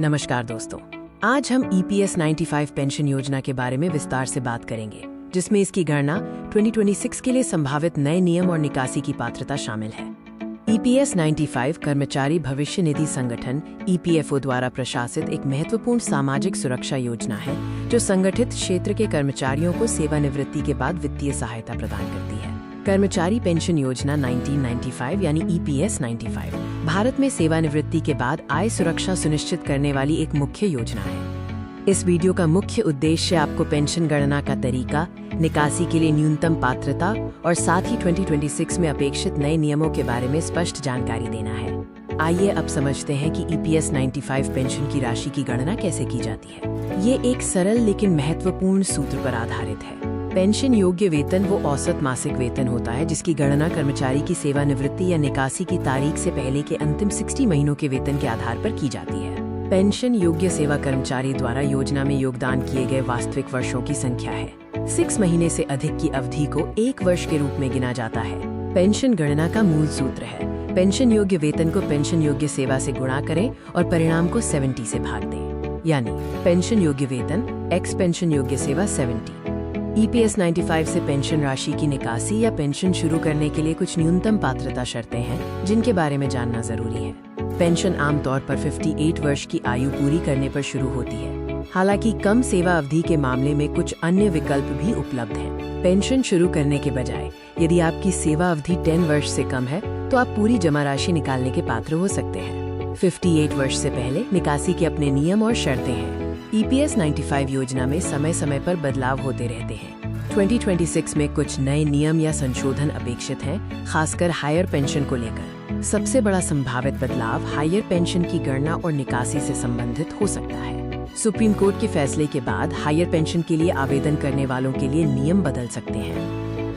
नमस्कार दोस्तों, आज हम EPS 95 पेंशन योजना के बारे में विस्तार से बात करेंगे, जिसमें इसकी गणना 2026 के लिए संभावित नए नियम और निकासी की पात्रता शामिल है। EPS 95 कर्मचारी भविष्य निधि संगठन EPFO द्वारा प्रशासित एक महत्वपूर्ण सामाजिक सुरक्षा योजना है, जो संगठित क्षेत्र के कर्मचारियों को सेवानिवृत्ति के बाद वित्तीय सहायता प्रदान करती है। कर्मचारी पेंशन योजना 1995 यानी EPS 95 भारत में सेवानिवृत्ति के बाद आय सुरक्षा सुनिश्चित करने वाली एक मुख्य योजना है। इस वीडियो का मुख्य उद्देश्य आपको पेंशन गणना का तरीका, निकासी के लिए न्यूनतम पात्रता और साथ ही 2026 में अपेक्षित नए नियमों के बारे में स्पष्ट जानकारी देना है। आइए अब समझते हैं कि EPS 95 पेंशन की राशि की गणना कैसे की जाती है। ये एक सरल लेकिन महत्वपूर्ण सूत्र पर आधारित है। पेंशन योग्य वेतन वो औसत मासिक वेतन होता है जिसकी गणना कर्मचारी की सेवानिवृत्ति या निकासी की तारीख से पहले के अंतिम 60 महीनों के वेतन के आधार पर की जाती है। पेंशन योग्य सेवा कर्मचारी द्वारा योजना में योगदान किए गए वास्तविक वर्षों की संख्या है। 6 महीने से अधिक की अवधि को 1 वर्ष के रूप में गिना जाता है। पेंशन गणना का मूल सूत्र है, पेंशन योग्य वेतन को पेंशन योग्य सेवा से गुणा करें और परिणाम को 70 से भाग दें, यानी पेंशन योग्य वेतन x पेंशन योग्य सेवा 70। EPS 95 से पेंशन राशि की निकासी या पेंशन शुरू करने के लिए कुछ न्यूनतम पात्रता शर्तें हैं, जिनके बारे में जानना जरूरी है। पेंशन आमतौर पर 58 वर्ष की आयु पूरी करने पर शुरू होती है। हालांकि कम सेवा अवधि के मामले में कुछ अन्य विकल्प भी उपलब्ध हैं। पेंशन शुरू करने के बजाय यदि आपकी सेवा अवधि 10 वर्ष से कम है, तो आप पूरी जमा राशि निकालने के पात्र हो सकते हैं। 58 वर्ष से पहले निकासी के अपने नियम और शर्तें हैं। EPS 95 योजना में समय समय पर बदलाव होते रहते हैं। 2026 में कुछ नए नियम या संशोधन अपेक्षित हैं, खासकर हायर पेंशन को लेकर। सबसे बड़ा संभावित बदलाव हायर पेंशन की गणना और निकासी से संबंधित हो सकता है। सुप्रीम कोर्ट के फैसले के बाद हायर पेंशन के लिए आवेदन करने वालों के लिए नियम बदल सकते हैं।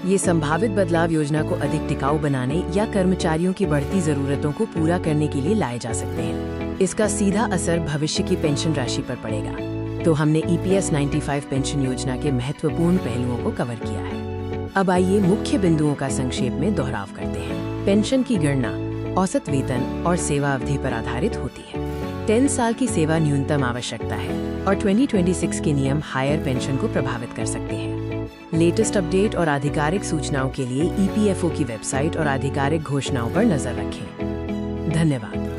ये संभावित बदलाव योजना को अधिक टिकाऊ बनाने या कर्मचारियों की बढ़ती जरूरतों को पूरा करने के लिए लाए जा सकते हैं। इसका सीधा असर भविष्य की पेंशन राशि पर पड़ेगा। तो हमने EPS 95 पेंशन योजना के महत्वपूर्ण पहलुओं को कवर किया है। अब आइए मुख्य बिंदुओं का संक्षेप में दोहराव करते हैं। पेंशन की गणना औसत वेतन और सेवा अवधि पर आधारित होती है। 10 साल की सेवा न्यूनतम आवश्यकता है और 2026 के नियम हायर पेंशन को प्रभावित कर सकते हैं। लेटेस्ट अपडेट और आधिकारिक सूचनाओं के लिए EPFO की वेबसाइट और आधिकारिक घोषणाओं पर नजर रखें। धन्यवाद।